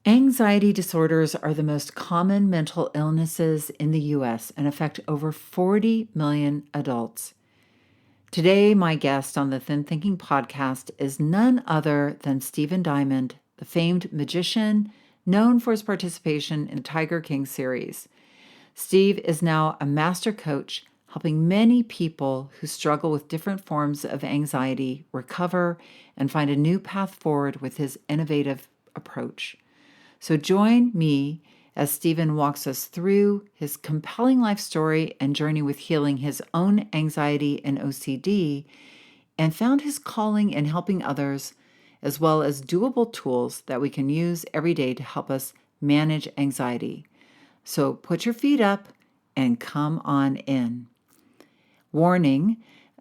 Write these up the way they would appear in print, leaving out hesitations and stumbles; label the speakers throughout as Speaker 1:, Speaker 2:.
Speaker 1: Anxiety disorders are the most common mental illnesses in the U.S. and affect over 40 million adults. Today, my guest on the Thin Thinking podcast is none other than Stephen Diamond, the famed magician known for his participation in the Tiger King series. Steve is now a master coach, helping many people who struggle with different forms of anxiety recover and find a new path forward with his innovative approach. So join me as Stephen walks us through his compelling life story and journey with healing his own anxiety and OCD, and found his calling in helping others, as well as doable tools that we can use every day to help us manage anxiety. So put your feet up and come on in. Warning,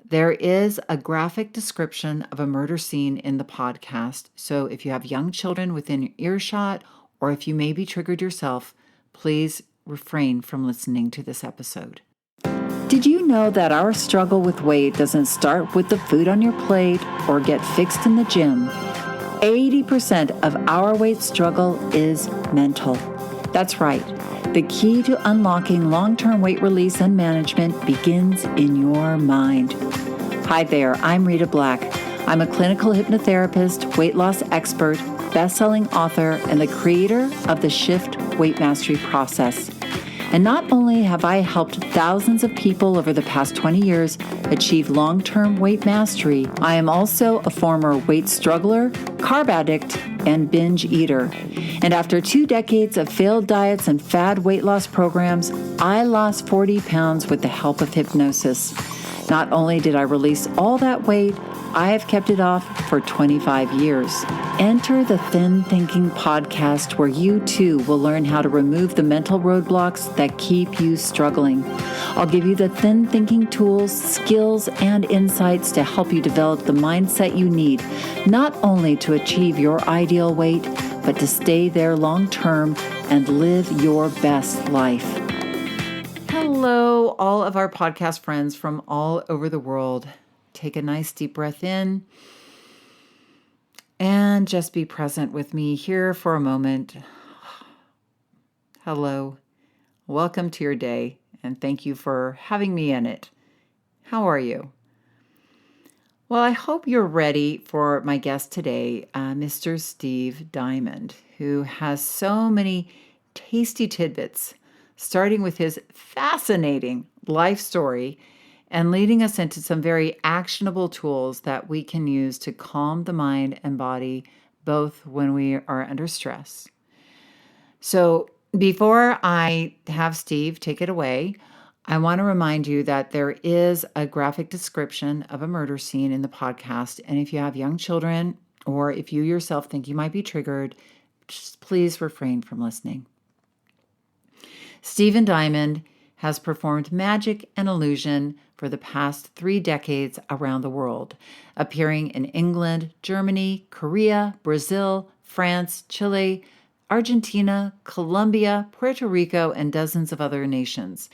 Speaker 1: there is a graphic description of a murder scene in the podcast, so if you have young children within earshot, or if you may be triggered yourself, please refrain from listening to this episode. Did you know that our struggle with weight doesn't start with the food on your plate or get fixed in the gym? 80% of our weight struggle is mental. That's right. The key to unlocking long-term weight release and management begins in your mind. Hi there, I'm Rita Black. I'm a clinical hypnotherapist, weight loss expert, best-selling author, and the creator of the Shift Weight Mastery process. And not only have I helped thousands of people over the past 20 years achieve long-term weight mastery, I am also a former weight struggler, carb addict, and binge eater. And after 2 decades of failed diets and fad weight loss programs, I lost 40 pounds with the help of hypnosis. Not only did I release all that weight, I have kept it off for 25 years. Enter the Thin Thinking podcast, where you too will learn how to remove the mental roadblocks that keep you struggling. I'll give you the thin thinking tools, skills, and insights to help you develop the mindset you need, not only to achieve your ideal weight, but to stay there long term and live your best life. Hello, all of our podcast friends from all over the world. Take a nice deep breath in and just be present with me here for a moment. Hello, welcome to your day, and thank you for having me in it. How are you? Well, I hope you're ready for my guest today, Mr. Steve Diamond, who has so many tasty tidbits, starting with his fascinating life story and leading us into some very actionable tools that we can use to calm the mind and body, both when we are under stress. So before I have Steve take it away, I want to remind you that there is a graphic description of a murder scene in the podcast. And if you have young children, or if you yourself think you might be triggered, just please refrain from listening. Stephen Diamond has performed magic and illusion for the past 3 decades around the world, appearing in England, Germany, Korea, Brazil, France, Chile, Argentina, Colombia, Puerto Rico, and dozens of other nations.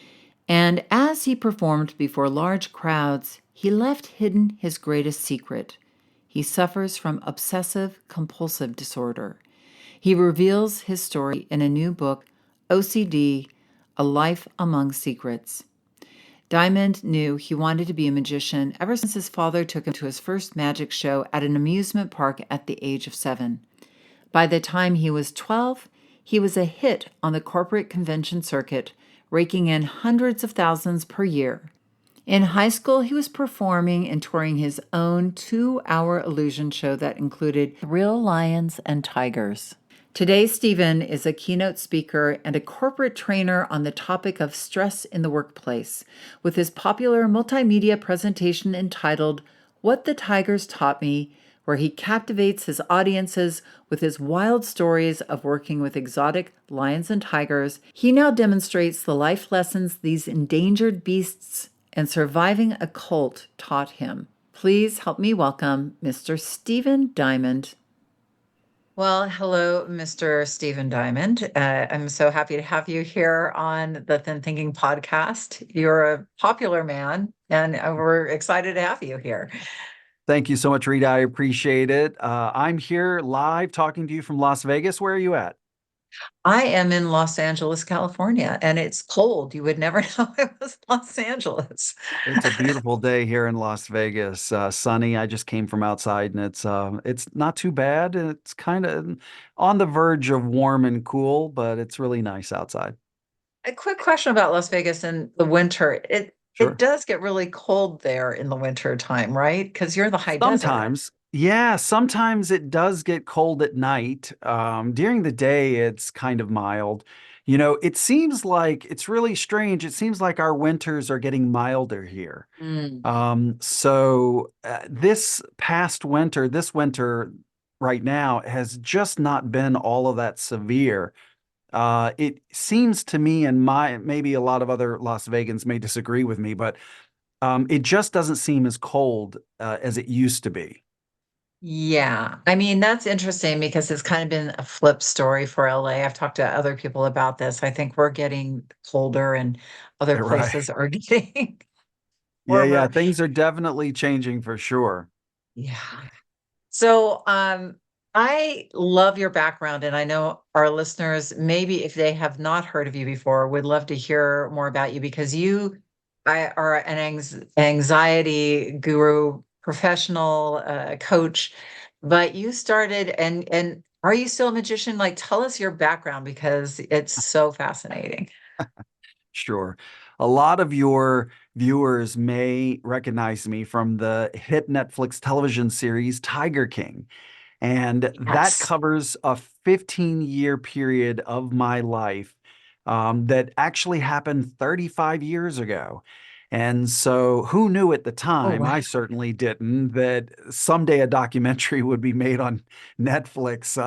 Speaker 1: And as he performed before large crowds, he left hidden his greatest secret. He suffers from obsessive-compulsive disorder. He reveals his story in a new book, OCD, A Life Among Secrets. Diamond knew he wanted to be a magician ever since his father took him to his first magic show at an amusement park at the age of 7. By the time he was 12, he was a hit on the corporate convention circuit, raking in hundreds of thousands per year. In high school, he was performing and touring his own 2-hour illusion show that included real lions and tigers. Today, Stephen is a keynote speaker and a corporate trainer on the topic of stress in the workplace, with his popular multimedia presentation entitled What the Tigers Taught Me, where he captivates his audiences with his wild stories of working with exotic lions and tigers. He now demonstrates the life lessons these endangered beasts and surviving a cult taught him. Please help me welcome Mr. Stephen Diamond. Well, hello, Mr. Stephen Diamond. I'm so happy to have you here on the Thin Thinking podcast. You're a popular man, and we're excited to have you here.
Speaker 2: Thank you so much, Rita. I appreciate it. I'm here live talking to you from Las Vegas. Where are you at?
Speaker 1: I am in Los Angeles, California, and it's cold. You would never know it was Los Angeles.
Speaker 2: It's a beautiful day here in Las Vegas. Sunny. I just came from outside and it's not too bad. It's kind of on the verge of warm and cool, but it's really nice outside.
Speaker 1: A quick question about Las Vegas in the winter. It
Speaker 2: Sure.
Speaker 1: does get really cold there in the winter time, right? Because you're in the high desert.
Speaker 2: Sometimes, yeah, sometimes it does get cold at night. During the day, it's kind of mild. You know, it seems like it's really strange. It seems like our winters are getting milder here.
Speaker 1: Mm.
Speaker 2: This past winter, this winter right now has just not been all of that severe. It seems to me, and maybe a lot of other Las Vegans may disagree with me, but it just doesn't seem as cold as it used to be.
Speaker 1: Yeah. I mean, that's interesting because it's kind of been a flip story for LA. I've talked to other people about this. I think we're getting colder and other
Speaker 2: Right.
Speaker 1: places are getting
Speaker 2: Yeah, yeah,
Speaker 1: warmer.
Speaker 2: things are definitely changing for sure.
Speaker 1: Yeah. So, I love your background, and I know our listeners, maybe if they have not heard of you before, would love to hear more about you because are an anxiety guru, professional coach, but you started and are you still a magician? Like, tell us your background because it's so fascinating.
Speaker 2: Sure. A lot of your viewers may recognize me from the hit Netflix television series Tiger King. And that
Speaker 1: Yes.
Speaker 2: covers a 15-year period of my life that actually happened 35 years ago. And so, who knew at the
Speaker 1: Oh,
Speaker 2: time?
Speaker 1: wow.
Speaker 2: I certainly didn't, that someday a documentary would be made on Netflix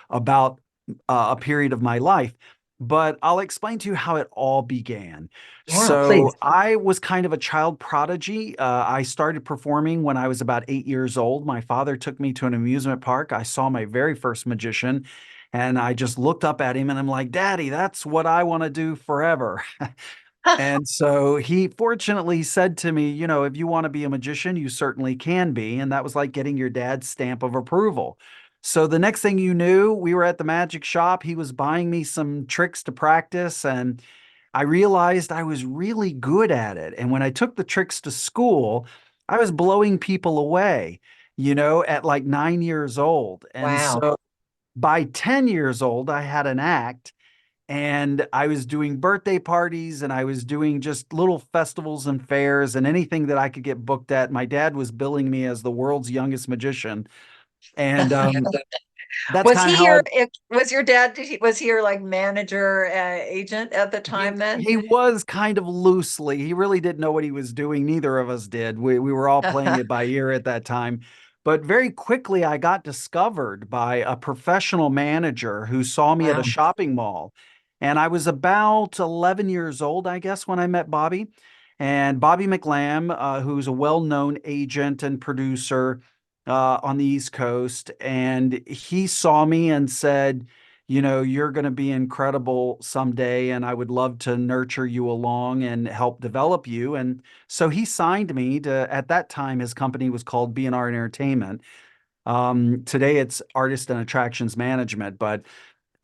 Speaker 2: about a period of my life. But I'll explain to you how it all began.
Speaker 1: Yeah, please.
Speaker 2: So, I was kind of a child prodigy. I started performing when I was about 8 years old. My father took me to an amusement park. I saw my very first magician, and I just looked up at him and I'm like, Daddy, that's what I want to do forever. And so he fortunately said to me, you know, if you want to be a magician, you certainly can be. And that was like getting your dad's stamp of approval. So the next thing you knew, we were at the magic shop. He was buying me some tricks to practice, and I realized I was really good at it. And when I took the tricks to school, I was blowing people away, you know, at like 9 years old. And
Speaker 1: Wow.
Speaker 2: so by 10 years old, I had an act and I was doing birthday parties and I was doing just little festivals and fairs and anything that I could get booked at. My dad was billing me as the world's youngest magician. And that's
Speaker 1: Was
Speaker 2: kind of
Speaker 1: he
Speaker 2: how I
Speaker 1: was your dad, was he your like manager, agent at the
Speaker 2: he
Speaker 1: time then?
Speaker 2: he was kind of loosely. He really didn't know what he was doing. Neither of us did. We were all playing it by ear at that time. But very quickly I got discovered by a professional manager who saw me at a
Speaker 1: Wow.
Speaker 2: shopping mall. And I was about 11 years old, I guess, when I met Bobby. And Bobby McLam, who's a well-known agent and producer on the East Coast, and he saw me and said, you know, you're going to be incredible someday, and I would love to nurture you along and help develop you. And so he signed me to, at that time, his company was called B&R Entertainment. Today it's Artist and Attractions Management, but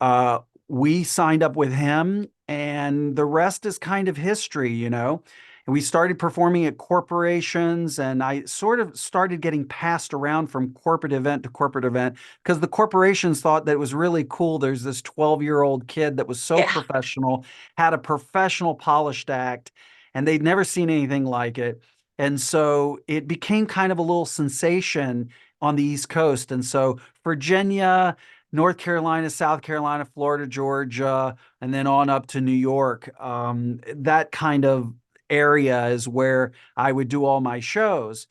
Speaker 2: uh, we signed up with him, and the rest is kind of history, you know. And we started performing at corporations, and I sort of started getting passed around from corporate event to corporate event because the corporations thought that it was really cool. There's this 12-year-old kid that was so
Speaker 1: Yeah.
Speaker 2: professional, had a professional polished act, and they'd never seen anything like it. And so it became kind of a little sensation on the East Coast. And so Virginia, North Carolina, South Carolina, Florida, Georgia, and then on up to New York. That kind of area is where I would do all my shows.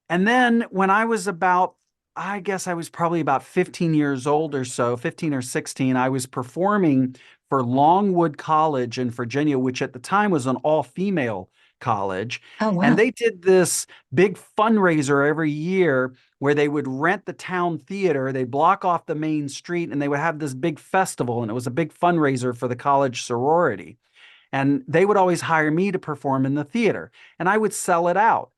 Speaker 2: And then when I was about, I guess I was probably about 15 years old or so, 15 or 16, I was performing for Longwood College in Virginia, which at the time was an all-female college.
Speaker 1: Oh,
Speaker 2: And
Speaker 1: wow.
Speaker 2: they did this big fundraiser every year where they would rent the town theater, they'd block off the main street, and they would have this big festival. And it was a big fundraiser for the college sorority. And they would always hire me to perform in the theater, and I would sell it out.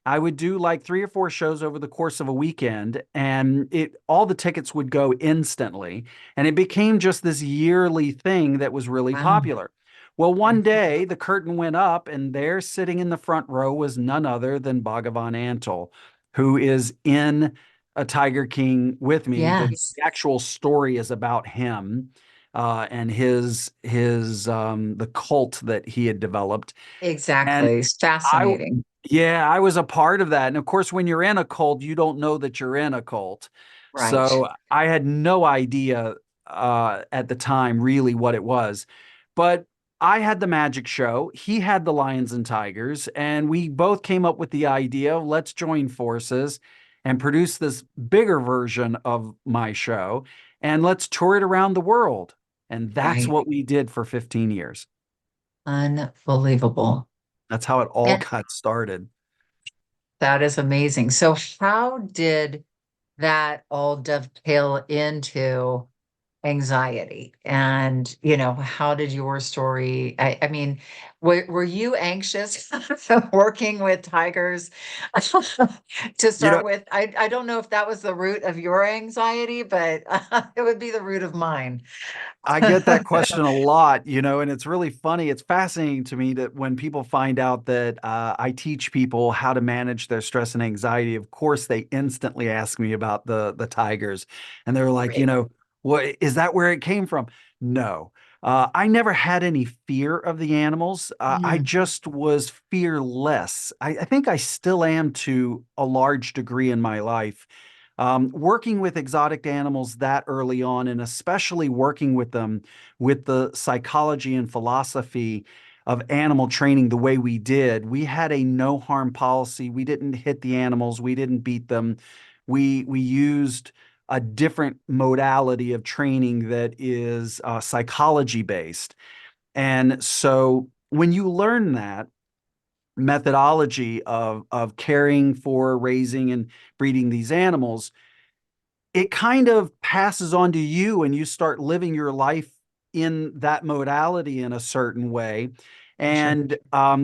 Speaker 2: I would do like 3 or 4 shows over the course of a weekend, and it all the tickets would go instantly, and it became just this yearly thing that was really
Speaker 1: Wow.
Speaker 2: popular. Well, one day the curtain went up, and there sitting in the front row was none other than Bhagavan Antle, who is in a Tiger King with me. The
Speaker 1: Yes,
Speaker 2: actual story is about him and his the cult that he had developed. And
Speaker 1: exactly. It's
Speaker 2: I,
Speaker 1: fascinating.
Speaker 2: yeah, I was a part of that. And of course, when you're in a cult, you don't know that you're in a cult.
Speaker 1: Right.
Speaker 2: So I had no idea at the time really what it was. But I had the magic show. He had the lions and tigers. And we both came up with the idea of let's join forces and produce this bigger version of my show. And let's tour it around the world. And that's
Speaker 1: Right.
Speaker 2: what we did for 15 years.
Speaker 1: Unbelievable.
Speaker 2: That's how it all
Speaker 1: And
Speaker 2: got started.
Speaker 1: that is amazing. So how did that all dovetail into anxiety? And, how did your story, I mean, were you anxious working with tigers to
Speaker 2: You
Speaker 1: start
Speaker 2: know,
Speaker 1: with? I don't know if that was the root of your anxiety, but it would be the root of mine.
Speaker 2: I get that question a lot, and it's really funny. It's fascinating to me that when people find out that I teach people how to manage their stress and anxiety, of course, they instantly ask me about the tigers, and they're like,
Speaker 1: Right.
Speaker 2: what is that where it came from? No, I never had any fear of the animals. I
Speaker 1: Mm,
Speaker 2: just was fearless. I think I still am to a large degree in my life. Working with exotic animals that early on, and especially working with them with the psychology and philosophy of animal training the way we did, we had a no harm policy. We didn't hit the animals, we didn't beat them. We used a different modality of training that is psychology based. And so when you learn that methodology of caring for, raising, and breeding these animals, it kind of passes on to you and you start living your life in that modality in a certain way.
Speaker 1: sure.
Speaker 2: And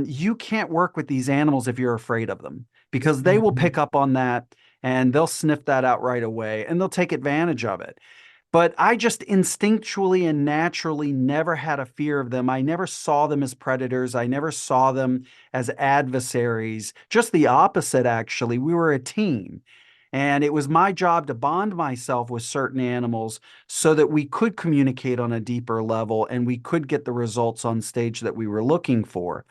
Speaker 2: you can't work with these animals if you're afraid of them because they will
Speaker 1: Mhm.
Speaker 2: pick up on that and they'll sniff that out right away and they'll take advantage of it. But I just instinctually and naturally never had a fear of them. I never saw them as predators. I never saw them as adversaries. Just the opposite, actually. We were a team. And it was my job to bond myself with certain animals so that we could communicate on a deeper level and we could get the results on stage that we were looking for.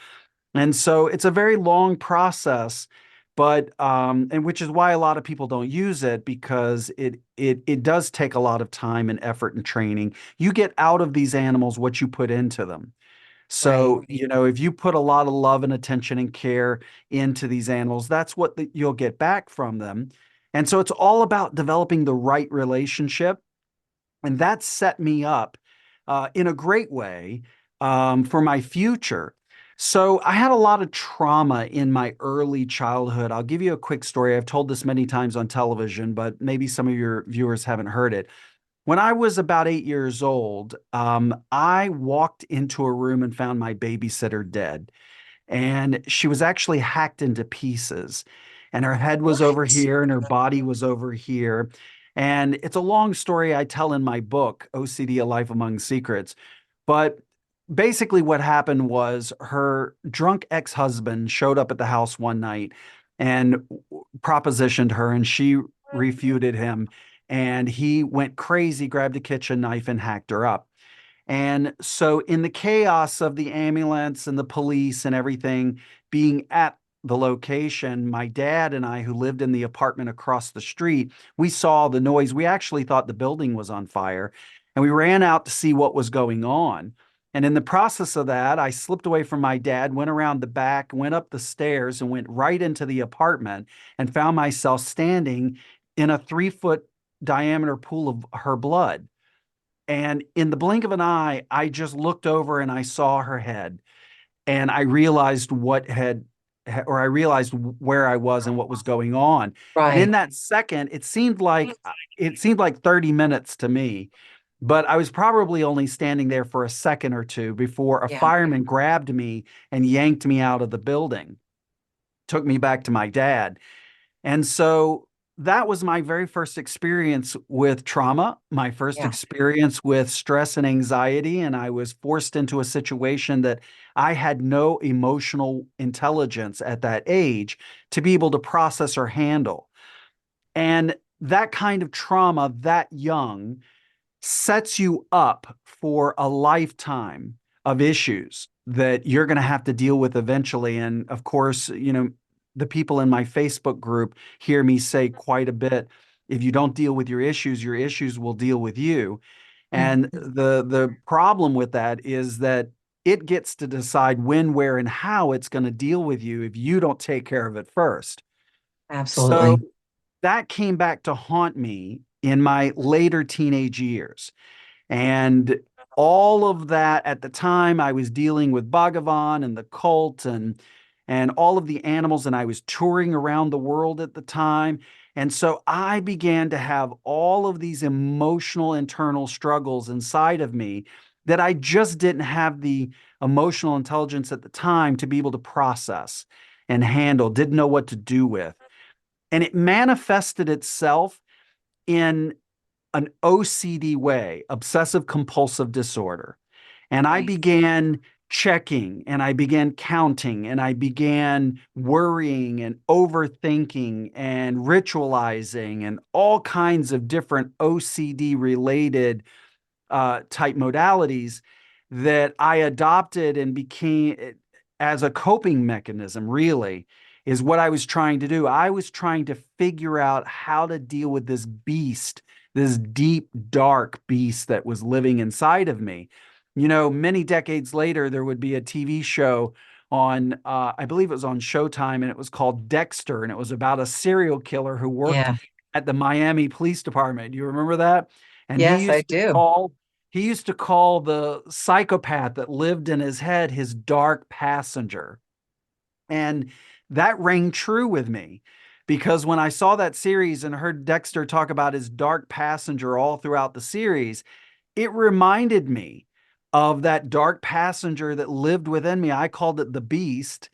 Speaker 2: And so it's a very long process, but and which is why a lot of people don't use it because it does take a lot of time and effort and training. You get out of these animals what you put into them.
Speaker 1: Right.
Speaker 2: So, if you put a lot of love and attention and care into these animals, that's what you'll get back from them. And so it's all about developing the right relationship. And that set me up in a great way for my future. So I had a lot of trauma in my early childhood. I'll give you a quick story. I've told this many times on television, but maybe some of your viewers haven't heard it. When I was about 8 years old, I walked into a room and found my babysitter dead. And she was actually hacked into pieces. And her head was over
Speaker 1: What?
Speaker 2: here and her body was over here. And it's a long story I tell in my book, OCD: A Life Among Secrets. But basically, what happened was her drunk ex husband showed up at the house one night and propositioned her, and she refuted him. And he went crazy, grabbed a kitchen knife, and hacked her up. And so, in the chaos of the ambulance and the police and everything being at the location, my dad and I, who lived in the apartment across the street, we saw the noise. We actually thought the building was on fire and we ran out to see what was going on. And in the process of that, I slipped away from my dad, went around the back, went up the stairs, and went right into the apartment and found myself standing in a 3 foot diameter pool of her blood. And in the blink of an eye, I just looked over and I saw her head. And I realized or I realized where I was and what was going on. And in
Speaker 1: Right.
Speaker 2: that second, it seemed like 30 minutes to me. But I was probably only standing there for a second or two before a
Speaker 1: Yeah.
Speaker 2: fireman grabbed me and yanked me out of the building. took me back to my dad. And so that was my very first experience with trauma, my first
Speaker 1: Yeah.
Speaker 2: experience with stress and anxiety. And I was forced into a situation that I had no emotional intelligence at that age to be able to process or handle. And that kind of trauma that young sets you up for a lifetime of issues that you're going to have to deal with eventually. And of course, the people in my Facebook group hear me say quite a bit, if you don't deal with your issues will deal with you. And
Speaker 1: Mhm.
Speaker 2: the problem with that is that it gets to decide when, where, and how it's going to deal with you if you don't take care of it first. So
Speaker 1: Absolutely.
Speaker 2: that came back to haunt me in my later teenage years. And all of that at the time, I was dealing with Bhagavan and the cult and all of the animals, and I was touring around the world at the time. And so I began to have all of these emotional internal struggles inside of me that I just didn't have the emotional intelligence at the time to be able to process and handle, didn't know what to do with. And it manifested itself in an OCD way, obsessive compulsive disorder. And I
Speaker 1: Right.
Speaker 2: began checking and I began counting and I began worrying and overthinking and ritualizing and all kinds of different OCD related type modalities that I adopted and became as a coping mechanism, really, is what I was trying to do. I was trying to figure out how to deal with this beast, this deep, dark beast that was living inside of me. Many decades later, there would be a TV show on, I believe it was on Showtime, and it was called Dexter, and it was about a serial killer who worked
Speaker 1: Yeah.
Speaker 2: at the Miami Police Department. Do you remember that? And
Speaker 1: Yes, I do.
Speaker 2: he used to call the psychopath that lived in his head his dark passenger. And that rang true with me because when I saw that series and heard Dexter talk about his dark passenger all throughout the series, it reminded me of that dark passenger that lived within me. I called it the beast,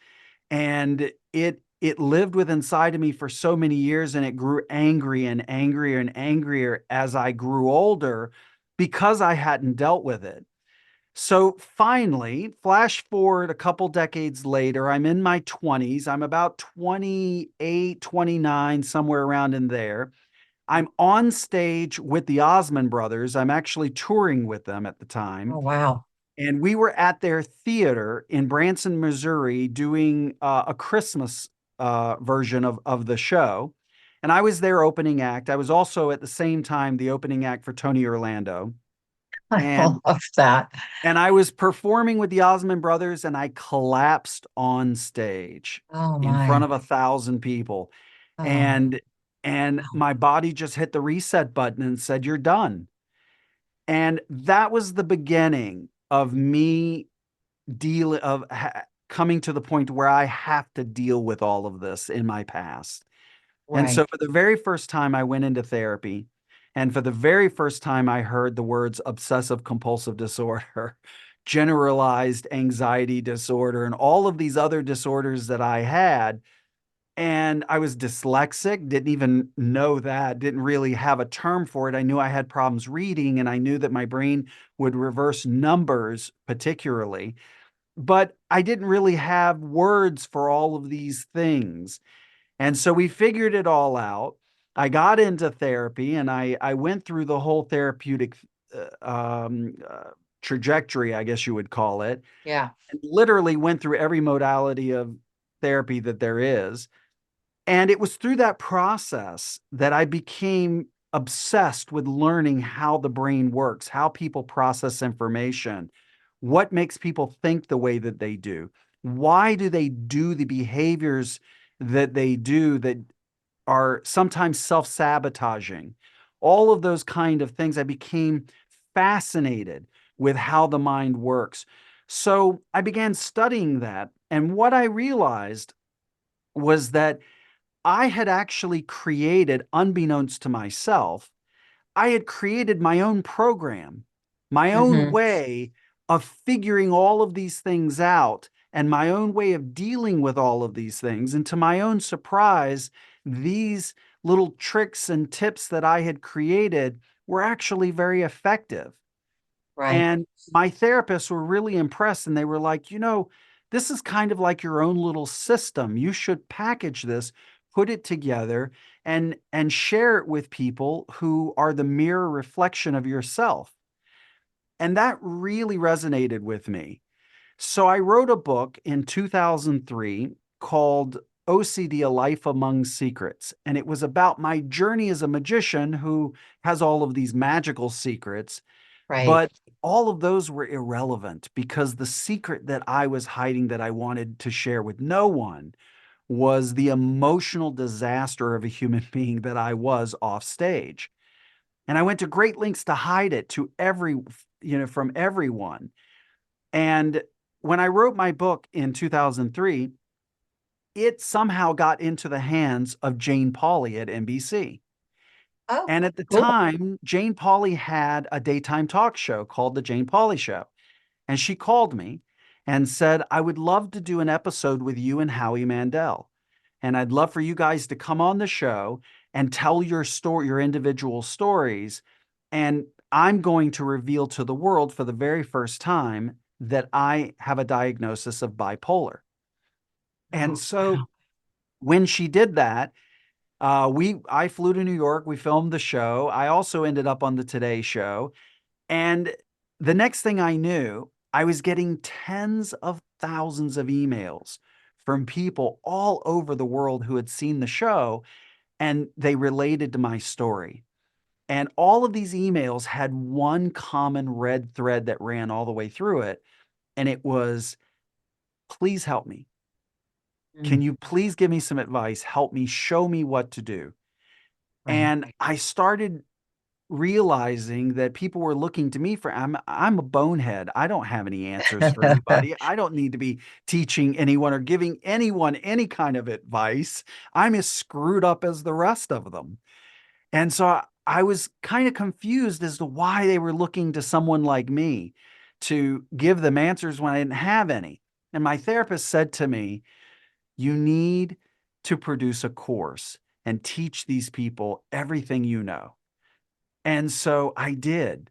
Speaker 2: and it lived with inside of me for so many years, and it grew angry and angrier and angrier as I grew older because I hadn't dealt with it. So finally, flash forward a couple decades later, I'm in my 20s. I'm about 28, 29, somewhere around in there. I'm on stage with the Osmond brothers. I'm actually touring with them at the
Speaker 1: Oh,
Speaker 2: time.
Speaker 1: wow.
Speaker 2: And we were at their theater in Branson, Missouri, doing a Christmas version of the show. And I was their opening act. I was also at the same time the opening act for Tony Orlando.
Speaker 1: I
Speaker 2: And
Speaker 1: love that.
Speaker 2: and I was performing with the Osmond Brothers, and I collapsed on stage
Speaker 1: Oh,
Speaker 2: in front
Speaker 1: my.
Speaker 2: of 1,000 people.
Speaker 1: Oh,
Speaker 2: And my body just hit the reset button and said, "You're done." And that was the beginning of me coming to the point where I have to deal with all of this in my past. And so
Speaker 1: right.
Speaker 2: for the very first time, I went into therapy. And for the very first time, I heard the words obsessive compulsive disorder, generalized anxiety disorder, and all of these other disorders that I had. And I was dyslexic, didn't even know that, didn't really have a term for it. I knew I had problems reading, and I knew that my brain would reverse numbers, particularly. But I didn't really have words for all of these things. And so we figured it all out. I got into therapy and I went through the whole therapeutic trajectory, I guess you would call it,
Speaker 1: Yeah.
Speaker 2: and literally went through every modality of therapy that there is. And it was through that process that I became obsessed with learning how the brain works, how people process information, what makes people think the way that they do, why do they do the behaviors that they do that are sometimes self-sabotaging. All of those kind of things. I became fascinated with how the mind works. So I began studying that. And what I realized was that I had actually created, unbeknownst to myself, I had created my own program, my own
Speaker 1: Hmm.
Speaker 2: way of figuring all of these things out and my own way of dealing with all of these things. And to my own surprise, these little tricks and tips that I had created were actually very effective.
Speaker 1: Right.
Speaker 2: And my therapists were really impressed and they were like, this is kind of like your own little system. You should package this, put it together and share it with people who are the mirror reflection of yourself. And that really resonated with me. So I wrote a book in 2003 called OCD: A Life Among Secrets. And it was about my journey as a magician who has all of these magical secrets.
Speaker 1: Right.
Speaker 2: But all of those were irrelevant because the secret that I was hiding that I wanted to share with no one was the emotional disaster of a human being that I was off stage. And I went to great lengths to hide it to from everyone. And when I wrote my book in 2003, it somehow got into the hands of Jane Pauley at NBC.
Speaker 1: Oh,
Speaker 2: And at the
Speaker 1: cool.
Speaker 2: time, Jane Pauley had a daytime talk show called The Jane Pauley Show. And she called me and said, I would love to do an episode with you and Howie Mandel. And I'd love for you guys to come on the show and tell your story, your individual stories. And I'm going to reveal to the world for the very first time that I have a diagnosis of bipolar. And
Speaker 1: Oh,
Speaker 2: so
Speaker 1: wow.
Speaker 2: when she did that, I flew to New York. We filmed the show. I also ended up on the Today Show. And the next thing I knew, I was getting tens of thousands of emails from people all over the world who had seen the show and they related to my story. And all of these emails had one common red thread that ran all the way through it. And it was, please help me.
Speaker 1: Mm,
Speaker 2: Can you please give me some advice? Help me, show me what to do.
Speaker 1: right.
Speaker 2: And I started realizing that people were looking to me for I'm a bonehead. I don't have any answers for anybody. I don't need to be teaching anyone or giving anyone any kind of advice. I'm as screwed up as the rest of them. And so I was kind of confused as to why they were looking to someone like me to give them answers when I didn't have any. And my therapist said to me, you need to produce a course and teach these people everything you know. And so I did.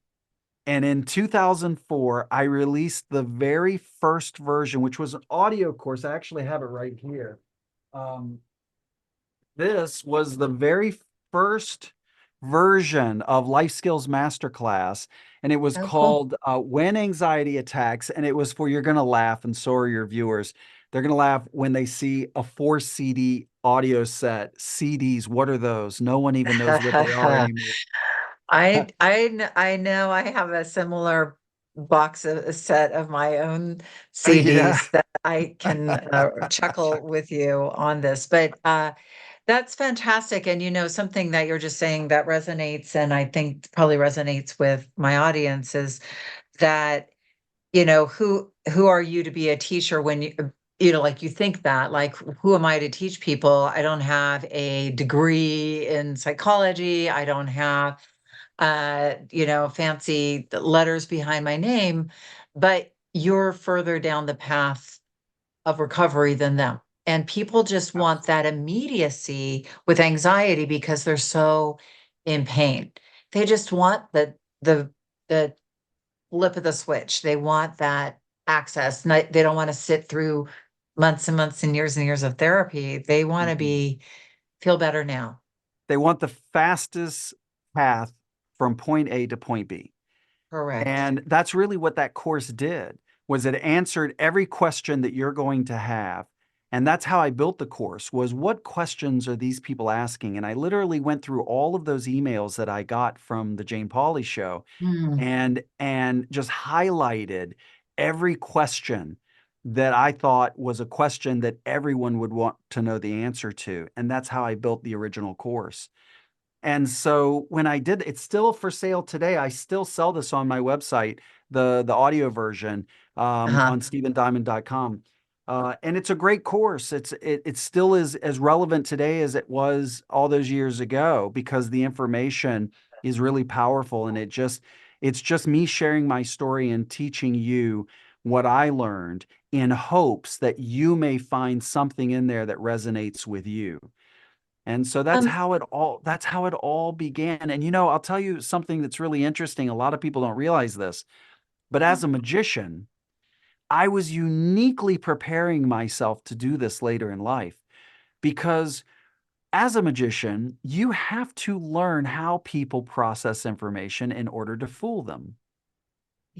Speaker 2: And in 2004, I released the very first version, which was an audio course. I actually have it right here. Um, this was the very first version of Life Skills Masterclass, and it was
Speaker 1: Oh, cool.
Speaker 2: called When Anxiety Attacks. And it was for you're going to laugh, and so are your viewers. They're going to laugh when they see a 4 CD audio set. CDs, what are those? No one even knows what they are anymore.
Speaker 1: I know I have a similar box of a set of my own
Speaker 2: Yeah.
Speaker 1: CDs that I can chuckle with you on this. But that's fantastic. And something that you're just saying that resonates, and I think probably resonates with my audience is that, who are you to be a teacher when like you think that, like, who am I to teach people? I don't have a degree in psychology. I don't have fancy letters behind my name, but you're further down the path of recovery than them. And people just want that immediacy with anxiety because they're so in pain. They just want the the flip of the switch. They want that access. They don't want to sit through months and months and years of therapy. They want to
Speaker 2: Mhm.
Speaker 1: be feel better now.
Speaker 2: They want the fastest path from point A to point B.
Speaker 1: Correct.
Speaker 2: And that's really what that course did was it answered every question that you're going to have. And that's how I built the course was what questions are these people asking? And I literally went through all of those emails that I got from the Jane Pauley show
Speaker 1: Mm,
Speaker 2: and just highlighted every question that I thought was a question that everyone would want to know the answer to. And that's how I built the original course. And so when I did, it's still for sale today. I still sell this on my website, the audio version
Speaker 1: uh-huh.
Speaker 2: on stephendiamond.com. And it's a great course. It still is as relevant today as it was all those years ago because the information is really powerful and it's just me sharing my story and teaching you what I learned in hopes that you may find something in there that resonates with you. And so
Speaker 1: Um,
Speaker 2: that's how it all began. And I'll tell you something that's really interesting. A lot of people don't realize this, but as a magician, I was uniquely preparing myself to do this later in life because as a magician, you have to learn how people process information in order to fool them.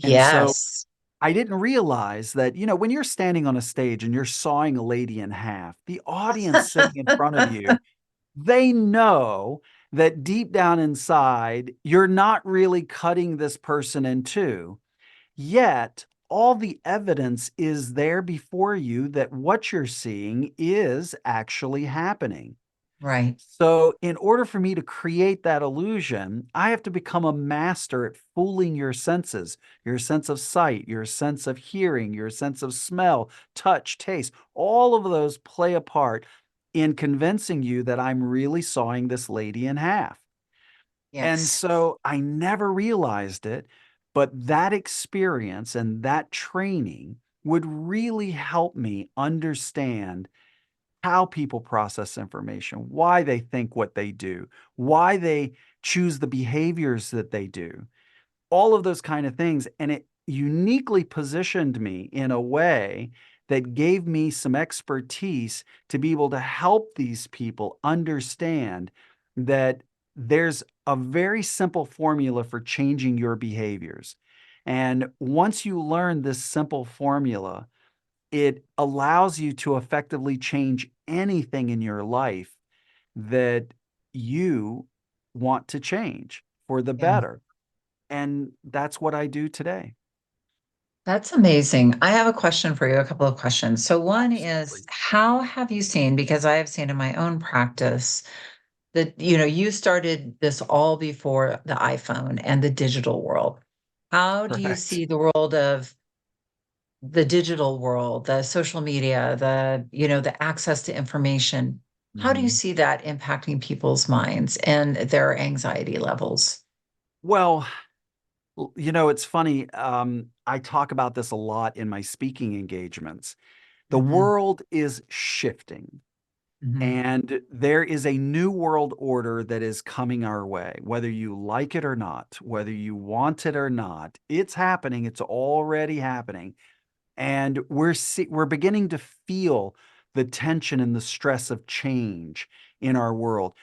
Speaker 2: And so
Speaker 1: yes.
Speaker 2: I didn't realize that, when you're standing on a stage and you're sawing a lady in half, the audience sitting in front of you, they know that deep down inside, you're not really cutting this person in two. Yet, all the evidence is there before you that what you're seeing is actually happening.
Speaker 1: Right.
Speaker 2: So, in order for me to create that illusion, I have to become a master at fooling your senses, your sense of sight, your sense of hearing, your sense of smell, touch, taste. All of those play a part in convincing you that I'm really sawing this lady in half. And
Speaker 1: Yes.
Speaker 2: so I never realized it, but that experience and that training would really help me understand how people process information, why they think what they do, why they choose the behaviors that they do, all of those kind of things. And it uniquely positioned me in a way that gave me some expertise to be able to help these people understand that there's a very simple formula for changing your behaviors. And once you learn this simple formula, it allows you to effectively change anything in your life that you want to change for the
Speaker 1: Yeah.
Speaker 2: better. And that's what I do today.
Speaker 1: That's amazing. I have a question for you, a couple of questions. So one is,
Speaker 2: Absolutely.
Speaker 1: how have you seen, because I have seen in my own practice that, you started this all before the iPhone and the digital world. How do you
Speaker 2: Correct.
Speaker 1: see the world of the digital world, the social media, the access to information? How do you
Speaker 2: Mhm.
Speaker 1: see that impacting people's minds and their anxiety levels?
Speaker 2: Well, it's funny. I talk about this a lot in my speaking engagements. The
Speaker 1: Hmm.
Speaker 2: world is shifting.
Speaker 1: Hmm.
Speaker 2: And there is a new world order that is coming our way, whether you like it or not, whether you want it or not. It's happening. It's already happening. And we're beginning to feel the tension and the stress of change in our world.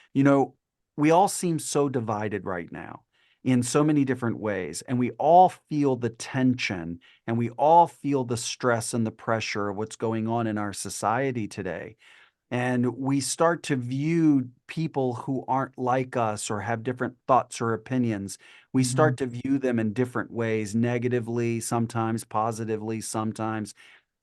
Speaker 2: We all seem so divided right now in so many different ways, and we all feel the tension and we all feel the stress and the pressure of what's going on in our society today. And we start to view people who aren't like us or have different thoughts or opinions. We
Speaker 1: Hmm.
Speaker 2: start to view them in different ways, negatively, sometimes positively, sometimes.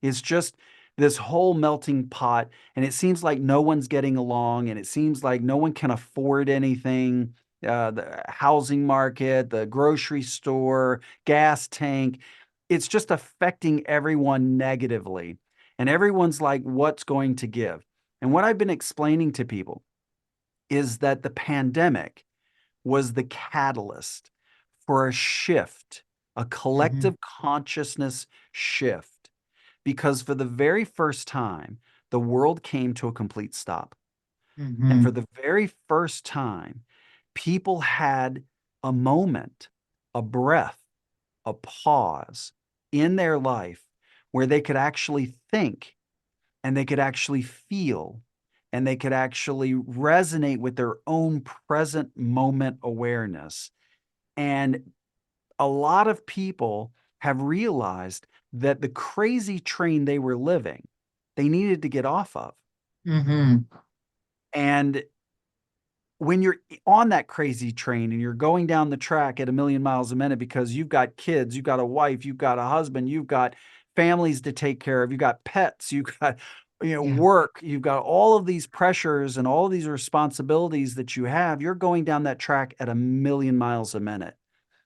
Speaker 2: It's just this whole melting pot. And it seems like no one's getting along, and it seems like no one can afford anything. The housing market, the grocery store, gas tank, it's just affecting everyone negatively. And everyone's like, what's going to give? And what I've been explaining to people is that the pandemic was the catalyst for a shift, a
Speaker 1: Hmm.
Speaker 2: collective consciousness shift, because for the very first time, the world came to a complete stop. And for
Speaker 1: Hmm.
Speaker 2: the very first time, people had a moment, a breath, a pause in their life where they could actually think and they could actually feel and they could actually resonate with their own present moment awareness. And a lot of people have realized that the crazy train they were living, they needed to get off of.
Speaker 1: Hmm.
Speaker 2: And when you're on that crazy train and you're going down the track at a million miles a minute because you've got kids, you've got a wife, you've got a husband, you've got families to take care of, you've got pets, you've got
Speaker 1: Yeah.
Speaker 2: work, you've got all of these pressures and all of these responsibilities that you have, you're going down that track at a million miles a minute.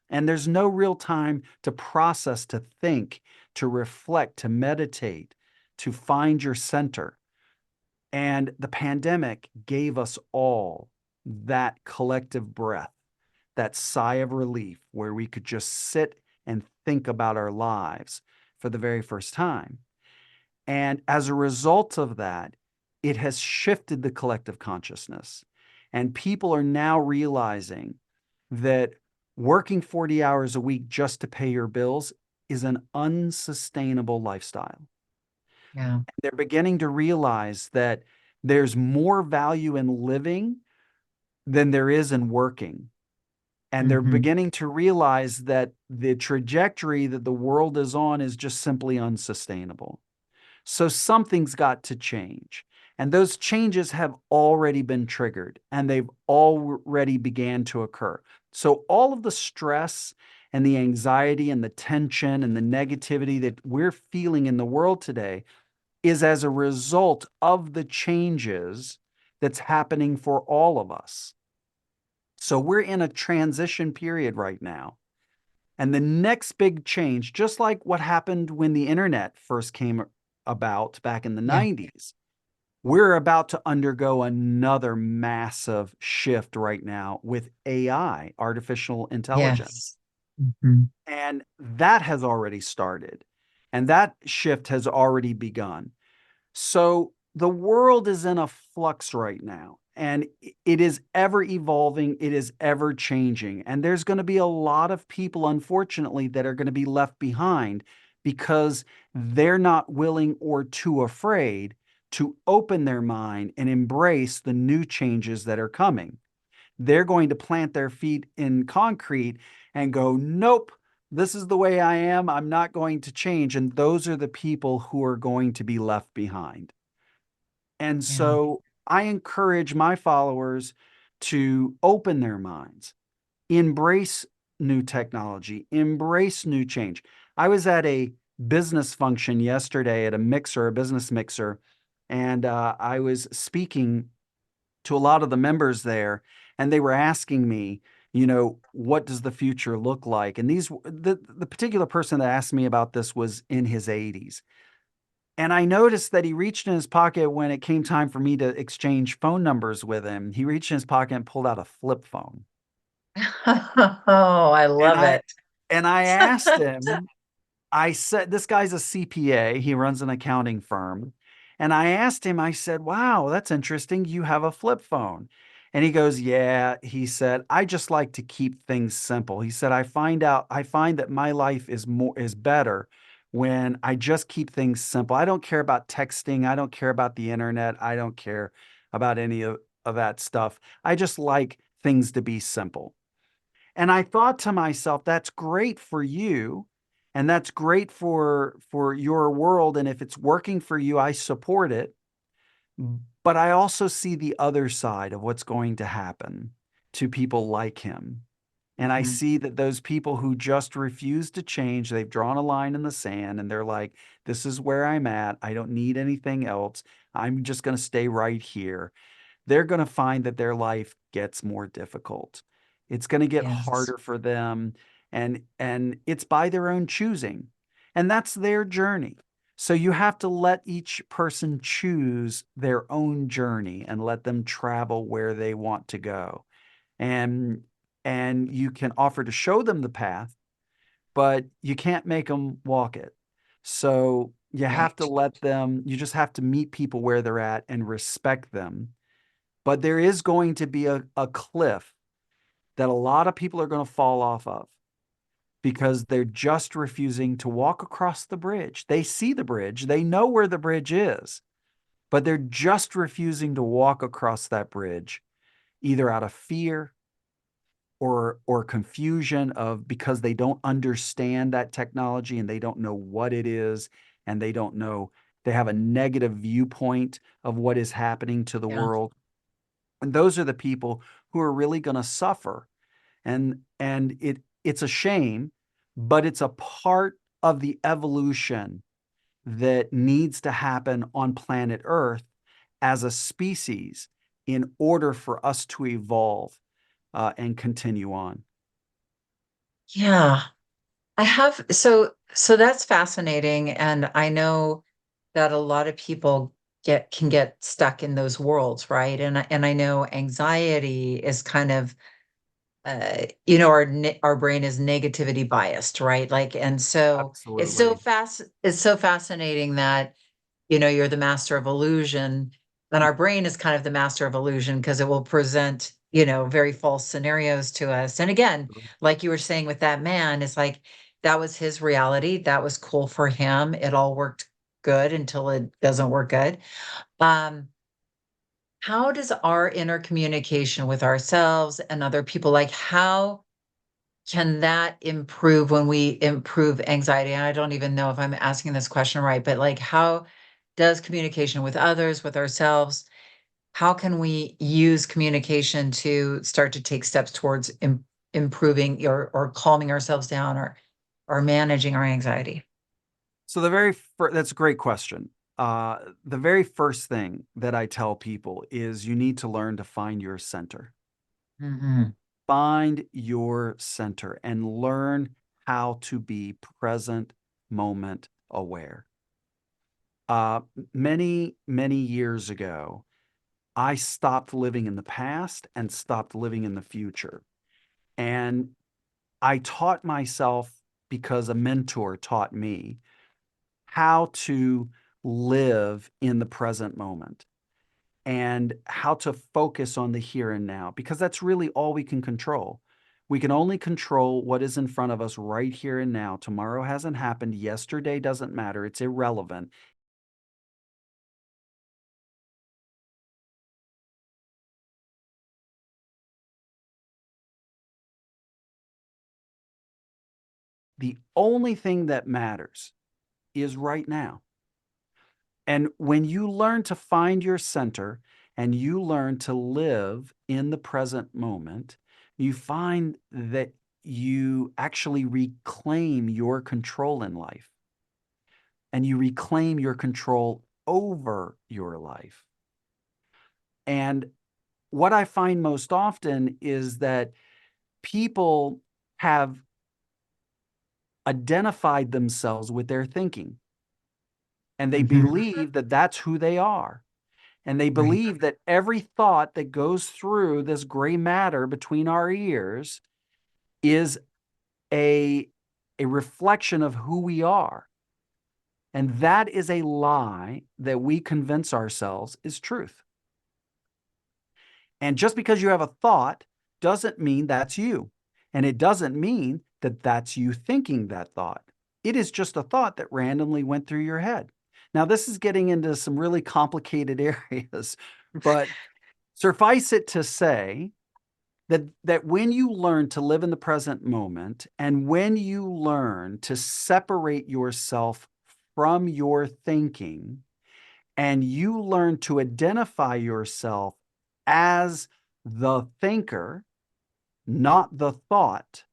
Speaker 2: And there's no real time to process, to think, to reflect, to meditate, to find your center. And the pandemic gave us all that collective breath, that sigh of relief where we could just sit and think about our lives for the very first time. And as a result of that, it has shifted the collective consciousness. And people are now realizing that working 40 hours a week just to pay your bills is an unsustainable lifestyle.
Speaker 1: Yeah.
Speaker 2: They're beginning to realize that there's more value in living than there is in working. And they're
Speaker 1: Hmm.
Speaker 2: beginning to realize that the trajectory that the world is on is just simply unsustainable. So something's got to change. And those changes have already been triggered and they've already began to occur. So all of the stress and the anxiety and the tension and the negativity that we're feeling in the world today is as a result of the changes that's happening for all of us. So we're in a transition period right now. And the next big change, just like what happened when the internet first came about back in the
Speaker 1: Yeah.
Speaker 2: 90s, we're about to undergo another massive shift right now with AI, artificial intelligence.
Speaker 1: Yes. Hmm.
Speaker 2: And that has already started. And that shift has already begun. So the world is in a flux right now, and it is ever evolving, it is ever changing. And there's going to be a lot of people, unfortunately, that are going to be left behind because they're not willing or too afraid to open their mind and embrace the new changes that are coming. They're going to plant their feet in concrete and go, nope, this is the way I am. I'm not going to change. And those are the people who are going to be left behind. And
Speaker 1: Yeah.
Speaker 2: so I encourage my followers to open their minds, embrace new technology, embrace new change. I was at a business function yesterday at a business mixer, and I was speaking to a lot of the members there, and they were asking me, what does the future look like? And the particular person that asked me about this was in his 80s. And I noticed that he reached in his pocket when it came time for me to exchange phone numbers with him. He reached in his pocket and pulled out a flip phone.
Speaker 1: Oh, I
Speaker 2: And
Speaker 1: love
Speaker 2: I
Speaker 1: it.
Speaker 2: and I asked him, I said, this guy's a CPA. He runs an accounting firm. And I asked him, I said, wow, that's interesting. You have a flip phone. And he goes, yeah, he said, I just like to keep things simple. He said, I find that my life is better when I just keep things simple. I don't care about texting. I don't care about the internet. I don't care about any of that stuff. I just like things to be simple. And I thought to myself, that's great for you and that's great for your world, and if it's working for you, I support it. But I also see the other side of what's going to happen to people like him. And I
Speaker 1: Mhm.
Speaker 2: see that those people who just refuse to change, they've drawn a line in the sand and they're like, this is where I'm at. I don't need anything else. I'm just going to stay right here. They're going to find that their life gets more difficult. It's going to get
Speaker 1: Yes.
Speaker 2: harder for them, and it's by their own choosing. And that's their journey. So you have to let each person choose their own journey and let them travel where they want to go. And and you can offer to show them the path, but you can't make them walk it. So you have to
Speaker 1: Right.
Speaker 2: let them, you just have to meet people where they're at and respect them, but there is going to be a cliff that a lot of people are going to fall off of because they're just refusing to walk across the bridge. They see the bridge, they know where the bridge is, but they're just refusing to walk across that bridge, either out of fear or confusion of because they don't understand that technology and they don't know what it is, and they don't know, they have a negative viewpoint of what is happening to the
Speaker 1: Yeah.
Speaker 2: world. And those are the people who are really going to suffer. And it's a shame, but it's a part of the evolution that needs to happen on planet Earth as a species in order for us to evolve and continue on.
Speaker 1: Yeah. I have so that's fascinating. And I know that a lot of people can get stuck in those worlds, right? And I know anxiety is kind of our brain is negativity biased, right? Like, and so
Speaker 2: Absolutely.
Speaker 1: it's so fascinating that, you're the master of illusion, and our brain is kind of the master of illusion because it will present, very false scenarios to us. And again, like you were saying with that man, it's like that was his reality. That was cool for him. It all worked good until it doesn't work good. Um, how does our inner communication with ourselves and other people, like how can that improve when we improve anxiety? And I don't even know if I'm asking this question right, but like, how does communication with others, with ourselves, how can we use communication to start to take steps towards improving or calming ourselves down or managing our anxiety?
Speaker 2: So that's a great question. The very first thing that I tell people is you need to learn to find your center.
Speaker 1: Hmm.
Speaker 2: Find your center and learn how to be present moment aware. Many years ago, I stopped living in the past and stopped living in the future. And I taught myself, because a mentor taught me, how to live in the present moment and how to focus on the here and now, because that's really all we can control. We can only control what is in front of us right here and now. Tomorrow hasn't happened. Yesterday doesn't matter. It's irrelevant. The only thing that matters is right now. And when you learn to find your center and you learn to live in the present moment, you find that you actually reclaim your control in life and you reclaim your control over your life. And what I find most often is that people have identified themselves with their thinking and they
Speaker 1: Hmm.
Speaker 2: believe that that's who they are. And they
Speaker 1: Right.
Speaker 2: believe that every thought that goes through this gray matter between our ears is a, a reflection of who we are. And that is a lie that we convince ourselves is truth. And just because you have a thought doesn't mean that's you. And it doesn't mean that that's you thinking that thought. It is just a thought that randomly went through your head. Now, this is getting into some really complicated areas, but suffice it to say that when you learn to live in the present moment and when you learn to separate yourself from your thinking and you learn to identify yourself as the thinker, not the thought,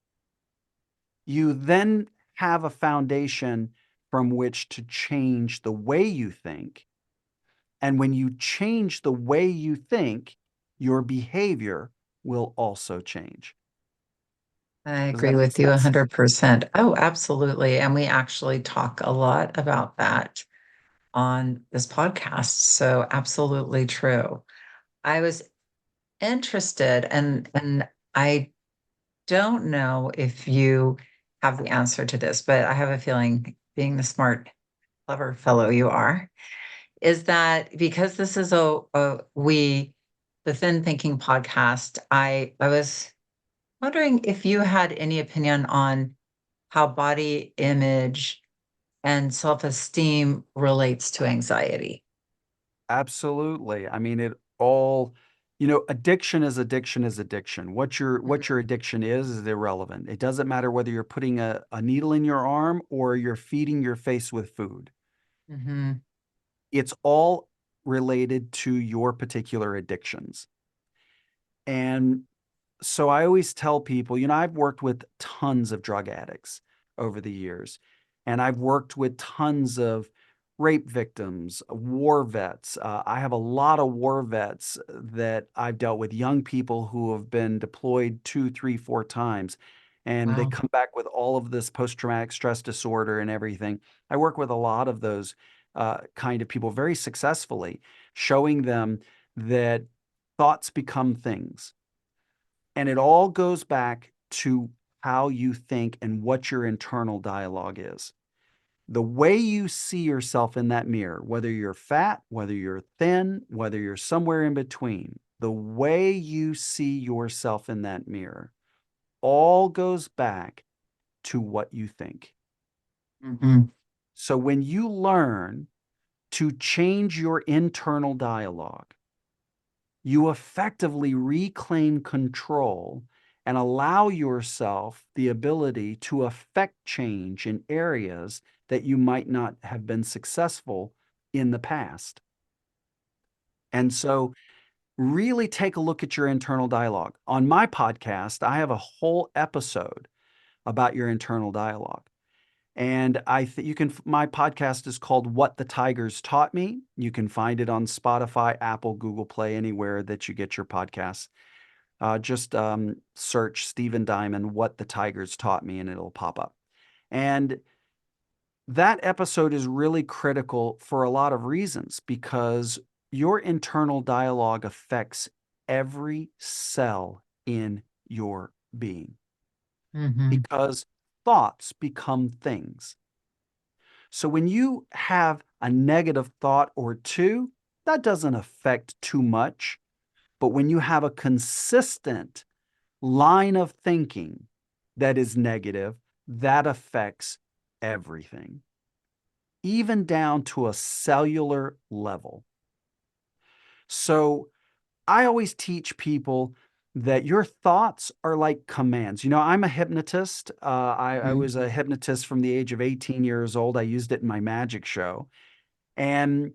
Speaker 2: you then have a foundation from which to change the way you think. And when you change the way you think, your behavior will also change.
Speaker 1: I
Speaker 2: Does
Speaker 1: agree
Speaker 2: that make
Speaker 1: with you
Speaker 2: sense?
Speaker 1: 100%. Oh, absolutely. And we actually talk a lot about that on this podcast. So absolutely true. I was interested and I don't know if you have the answer to this, but I have a feeling being the smart, clever fellow you are, is that because this is the Thin Thinking podcast, I was wondering if you had any opinion on how body image and self-esteem relates to anxiety.
Speaker 2: Absolutely. I mean, it all, addiction is addiction is addiction. What your addiction is irrelevant. It doesn't matter whether you're putting a needle in your arm or you're feeding your face with food.
Speaker 1: Mm-hmm.
Speaker 2: It's all related to your particular addictions. And so I always tell people, I've worked with tons of drug addicts over the years, and I've worked with tons of rape victims, war vets. I have a lot of war vets that I've dealt with, young people who have been deployed 2, 3, 4 times, and they
Speaker 1: Wow.
Speaker 2: come back with all of this post-traumatic stress disorder and everything. I work with a lot of those kind of people very successfully, showing them that thoughts become things And it all goes back to how you think and what your internal dialogue is. The way you see yourself in that mirror, whether you're fat, whether you're thin, whether you're somewhere in between, the way you see yourself in that mirror all goes back to what you think.
Speaker 1: Hmm.
Speaker 2: So when you learn to change your internal dialogue, you effectively reclaim control and allow yourself the ability to affect change in areas that you might not have been successful in the past. And so, really take a look at your internal dialogue. On my podcast, I have a whole episode about your internal dialogue. And you can, my podcast is called What the Tigers Taught Me. You can find it on Spotify, Apple, Google Play, anywhere that you get your podcasts. Just search Stephen Diamond, What the Tigers Taught Me, and it'll pop up. And that episode is really critical for a lot of reasons because your internal dialogue affects every cell in your being
Speaker 1: Hmm.
Speaker 2: because thoughts become things. So when you have a negative thought or two, that doesn't affect too much. But when you have a consistent line of thinking that is negative, that affects everything, even down to a cellular level. So I always teach people that your thoughts are like commands. I'm a hypnotist. I
Speaker 1: Hmm.
Speaker 2: was a hypnotist from the age of 18 years old. I used it in my magic show. And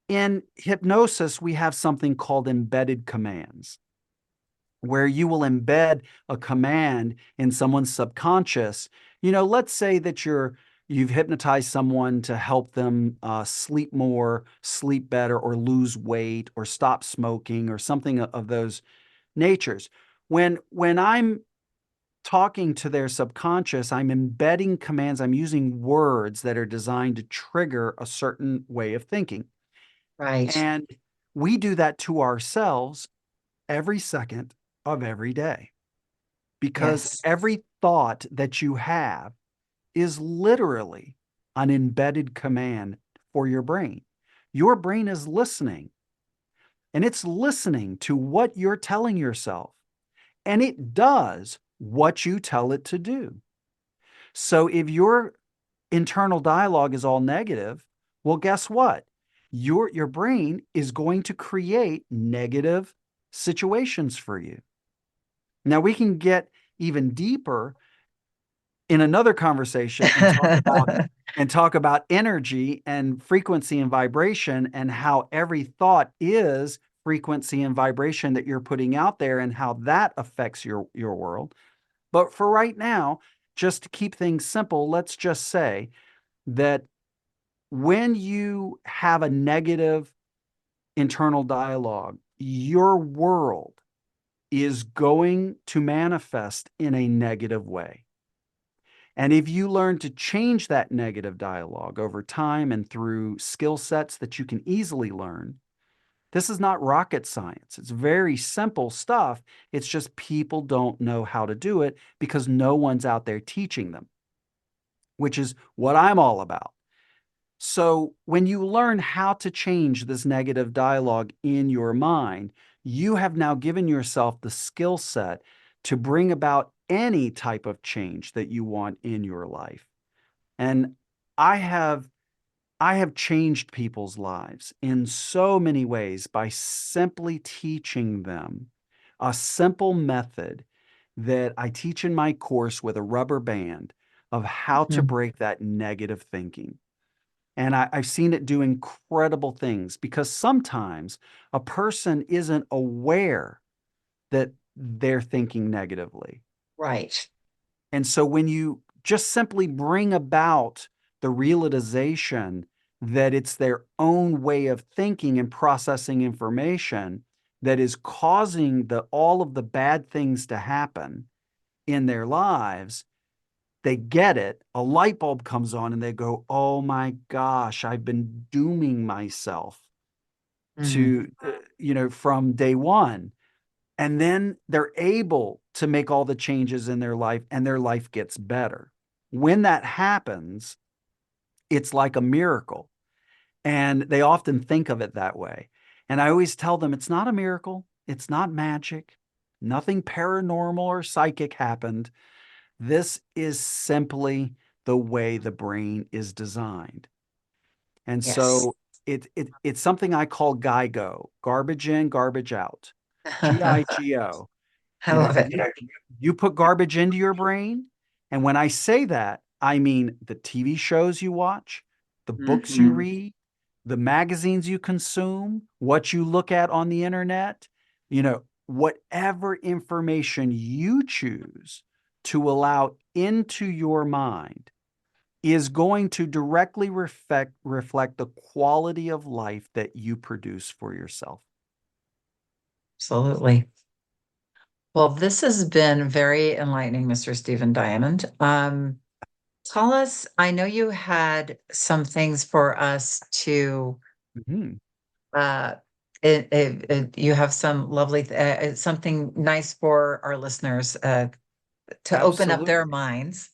Speaker 2: in hypnosis, we have something called embedded commands, where you will embed a command in someone's subconscious. Let's say that you've hypnotized someone to help them sleep more, sleep better, or lose weight, or stop smoking, or something of those natures. When I'm talking to their subconscious, I'm embedding commands. I'm using words that are designed to trigger a certain way of thinking.
Speaker 1: Right.
Speaker 2: And we do that to ourselves every second of every day because
Speaker 1: Yes.
Speaker 2: every thought that you have is literally an embedded command for your brain. Your brain is listening and it's listening to what you're telling yourself, and it does what you tell it to do. So if your internal dialogue is all negative, well, guess what? Your brain is going to create negative situations for you. Now we can get even deeper in another conversation and talk about energy and frequency and vibration and how every thought is frequency and vibration that you're putting out there and how that affects your world. But for right now, just to keep things simple, let's just say that when you have a negative internal dialogue, your world is going to manifest in a negative way. And if you learn to change that negative dialogue over time and through skill sets that you can easily learn, this is not rocket science. It's very simple stuff. It's just people don't know how to do it because no one's out there teaching them, which is what I'm all about. So when you learn how to change this negative dialogue in your mind, you have now given yourself the skill set to bring about any type of change that you want in your life. And I have I have changed people's lives in so many ways by simply teaching them a simple method that I teach in my course with a rubber band of how to
Speaker 1: Mhm.
Speaker 2: break that negative thinking. And I've seen it do incredible things because sometimes a person isn't aware that they're thinking negatively.
Speaker 1: Right.
Speaker 2: And so when you just simply bring about the realization that it's their own way of thinking and processing information that is causing all of the bad things to happen in their lives, they get it, a light bulb comes on and they go, "Oh my gosh, I've been dooming myself
Speaker 1: Mhm.
Speaker 2: to from day one." And then they're able to make all the changes in their life and their life gets better. When that happens, it's like a miracle. And they often think of it that way. And I always tell them it's not a miracle, it's not magic, nothing paranormal or psychic happened. This is simply the way the brain is designed. And
Speaker 1: Yes.
Speaker 2: so it's something I call GIGO, garbage in, garbage out.
Speaker 1: I
Speaker 2: GIGO. You know,
Speaker 1: love it.
Speaker 2: you put garbage into your brain. And when I say that, I mean the TV shows you watch, the books you
Speaker 1: Mhm.
Speaker 2: read, the magazines you consume, what you look at on the internet, whatever information you choose to allow into your mind is going to directly reflect the quality of life that you produce for yourself.
Speaker 1: Absolutely. Well, this has been very enlightening, Mr. Stephen Diamond. Tell us, I know you had some things for us to,
Speaker 2: Mhm.
Speaker 1: uh, you have some lovely, something nice for our listeners, to open up their
Speaker 2: Absolutely.
Speaker 1: minds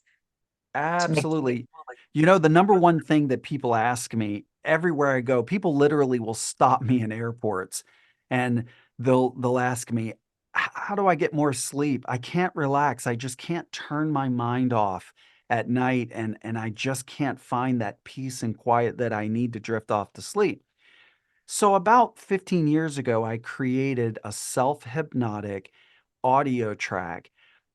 Speaker 1: to make.
Speaker 2: Absolutely. The number one thing that people ask me everywhere I go, people literally will stop me in airports and they'll ask me, How do I get more sleep? I can't relax. I just can't turn my mind off at night and I just can't find that peace and quiet that I need to drift off to sleep." So about 15 years ago, I created a self-hypnotic audio track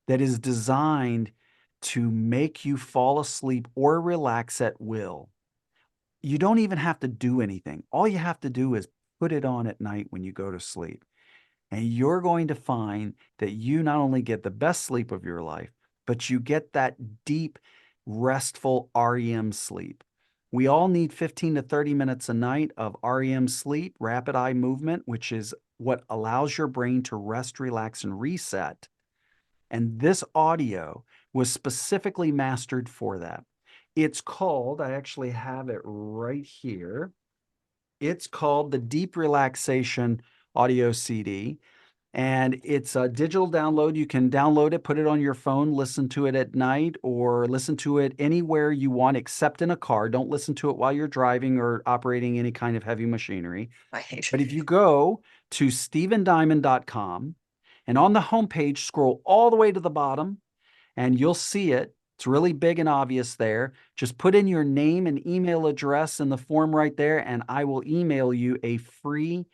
Speaker 2: that is designed to make you fall asleep or relax at will. You don't even have to do anything. All you have to do is put it on at night when you go to sleep. And you're going to find that you not only get the best sleep of your life, but you get that deep, restful REM sleep. We all need 15 to 30 minutes a night of REM sleep, rapid eye movement, which is what allows your brain to rest, relax, and reset. And this audio was specifically mastered for that. It's called, I actually have it right here. It's called the Deep Relaxation Audio CD. And it's a digital download. You can download it, put it on your phone, listen to it at night, or listen to it anywhere you want, except in a car. Don't listen to it while you're driving or operating any kind of heavy machinery.
Speaker 1: I hate
Speaker 2: But if you go to stephendiamond.com and on the homepage, scroll all the way to the bottom and you'll see it. It's really big and obvious there. Just put in your name and email address in the form right there, and I will email you a free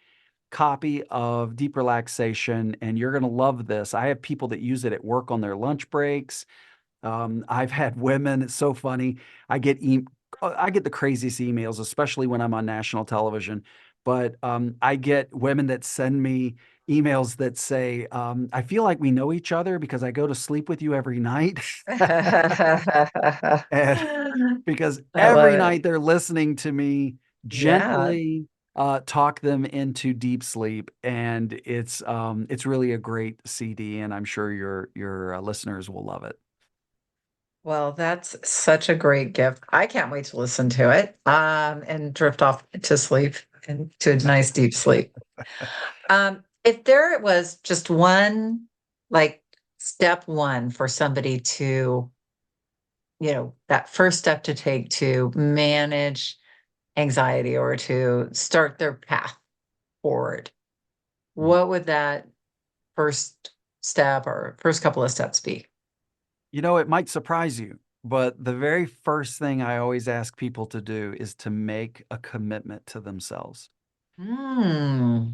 Speaker 2: copy of Deep Relaxation, and you're going to love this. I have people that use it at work on their lunch breaks. I've had women. It's so funny. I get I get the craziest emails, especially when I'm on national television. But I get women that send me emails that say, "I feel like we know each other because I go to sleep with you every night."
Speaker 1: it.
Speaker 2: And because
Speaker 1: I love
Speaker 2: every
Speaker 1: it.
Speaker 2: night they're listening to me
Speaker 1: Yeah.
Speaker 2: gently talk them into deep sleep, and it's really a great CD, and I'm sure your listeners will love it.
Speaker 1: Well, that's such a great gift. I can't wait to listen to it, and drift off to sleep and to a nice deep sleep. If there was just one, like step one for somebody to, that first step to take to manage anxiety or to start their path forward, what would that first step or first couple of steps be?
Speaker 2: It might surprise you, but the very first thing I always ask people to do is to make a commitment to themselves.
Speaker 1: Hmm.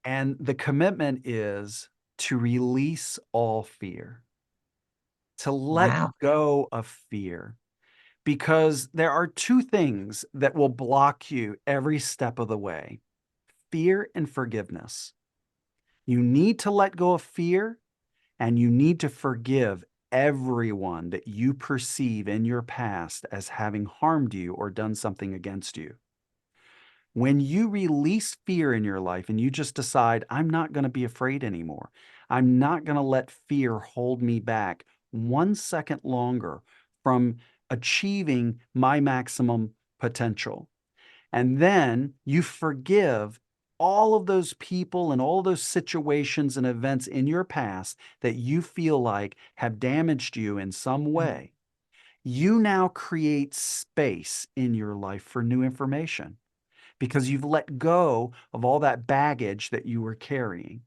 Speaker 2: And the commitment is to release all fear, to let
Speaker 1: Wow.
Speaker 2: go of fear, because there are two things that will block you every step of the way: fear and forgiveness. You need to let go of fear and you need to forgive everyone that you perceive in your past as having harmed you or done something against you. When you release fear in your life and you just decide, I'm not going to be afraid anymore, I'm not going to let fear hold me back 1 second longer from achieving my maximum potential. And then you forgive all of those people and all those situations and events in your past that you feel like have damaged you in some way, you now create space in your life for new information because you've let go of all that baggage that you were carrying.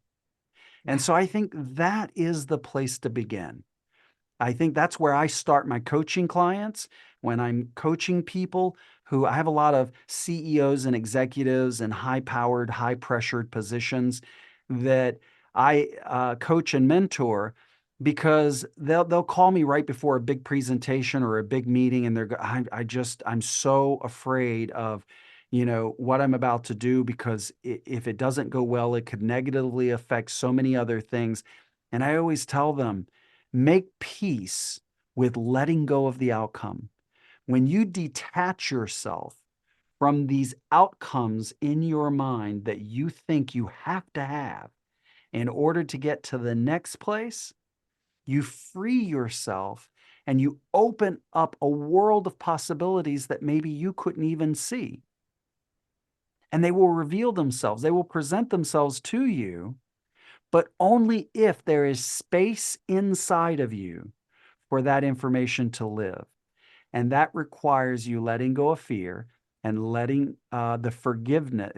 Speaker 2: And
Speaker 1: Yeah.
Speaker 2: so I think that is the place to begin. I think that's where I start my coaching clients when I'm coaching people who I have a lot of CEOs and executives and high powered, high pressured positions that I coach and mentor because they'll call me right before a big presentation or a big meeting and I'm so afraid of what I'm about to do because if it doesn't go well it could negatively affect so many other things. And I always tell them, make peace with letting go of the outcome. When you detach yourself from these outcomes in your mind that you think you have to have in order to get to the next place, you free yourself and you open up a world of possibilities that maybe you couldn't even see. And they will reveal themselves, they will present themselves to you, but only if there is space inside of you for that information to live. And that requires you letting go of fear and letting the forgiveness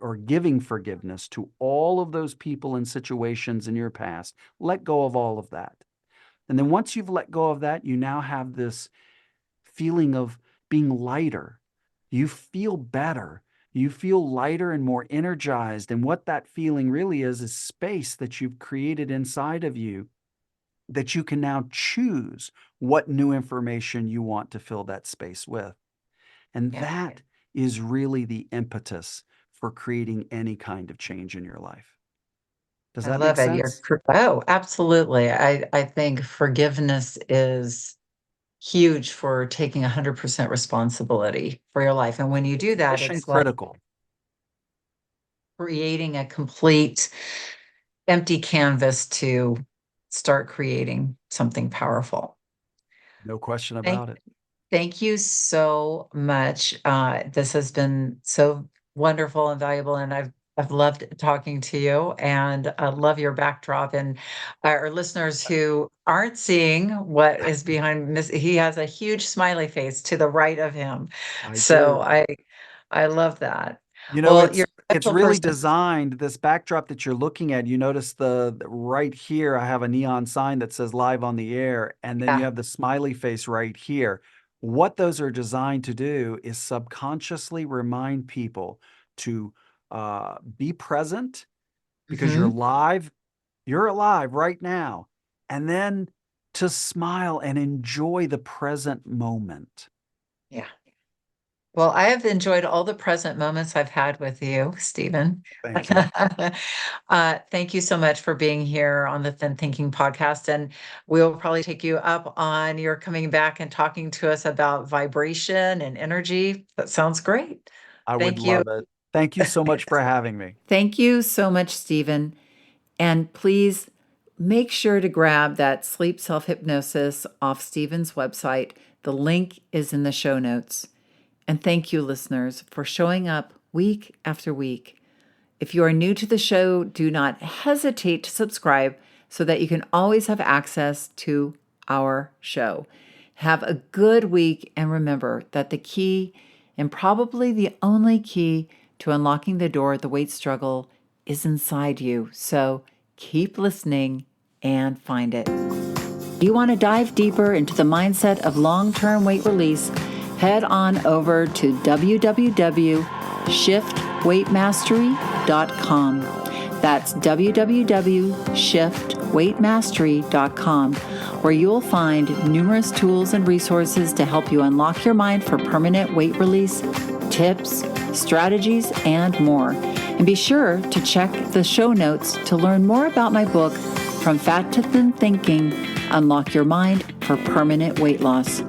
Speaker 2: or giving forgiveness to all of those people and situations in your past. Let go of all of that. And then once you've let go of that, you now have this feeling of being lighter. You feel better. You feel lighter and more energized. And what that feeling really is space that you've created inside of you that you can now choose what new information you want to fill that space with. And
Speaker 1: Yeah.
Speaker 2: that is really the impetus for creating any kind of change in your life. Does
Speaker 1: I
Speaker 2: that make
Speaker 1: love it.
Speaker 2: sense?
Speaker 1: Oh, absolutely. I think forgiveness is huge for taking 100% responsibility for your life. And when you
Speaker 2: It's
Speaker 1: do that,
Speaker 2: mission
Speaker 1: it's like
Speaker 2: critical.
Speaker 1: creating a complete empty canvas to start creating something powerful.
Speaker 2: No question
Speaker 1: Thank,
Speaker 2: about it.
Speaker 1: thank you so much. This has been so wonderful and valuable, and I've loved talking to you, and I love your backdrop. And our listeners who aren't seeing what is behind he has a huge smiley face to the right of him.
Speaker 2: I
Speaker 1: So
Speaker 2: do.
Speaker 1: I love that.
Speaker 2: You know,
Speaker 1: Well,
Speaker 2: it's
Speaker 1: you're a
Speaker 2: it's
Speaker 1: special
Speaker 2: really
Speaker 1: person.
Speaker 2: designed, this backdrop that you're looking at, you notice right here, I have a neon sign that says live on the air, and then you
Speaker 1: Yeah.
Speaker 2: have the smiley face right here. What those are designed to do is subconsciously remind people to be present because
Speaker 1: Hmm.
Speaker 2: you're alive right now, and then to smile and enjoy the present moment.
Speaker 1: Yeah. Well, I have enjoyed all the present moments I've had with you, Stephen.
Speaker 2: Thank you.
Speaker 1: Thank you so much for being here on the Thin Thinking podcast. And we'll probably take you up on your coming back and talking to us about vibration and energy. That sounds great.
Speaker 2: I would
Speaker 1: Thank you.
Speaker 2: love it. Thank you so much for having me.
Speaker 1: Thank you so much, Stephen. And please make sure to grab that sleep self hypnosis off Stephen's website. The link is in the show notes. And thank you, listeners, for showing up week after week. If you are new to the show, do not hesitate to subscribe so that you can always have access to our show. Have a good week, and remember that the key, and probably the only key to unlocking the door of the weight struggle, is inside you. So keep listening and find it. You want to dive deeper into the mindset of long-term weight release? Head on over to www.shiftweightmastery.com. That's www.shiftweightmastery.com, where you'll find numerous tools and resources to help you unlock your mind for permanent weight release, tips, strategies, and more. And be sure to check the show notes to learn more about my book, From Fat to Thin Thinking: Unlock Your Mind for Permanent Weight Loss.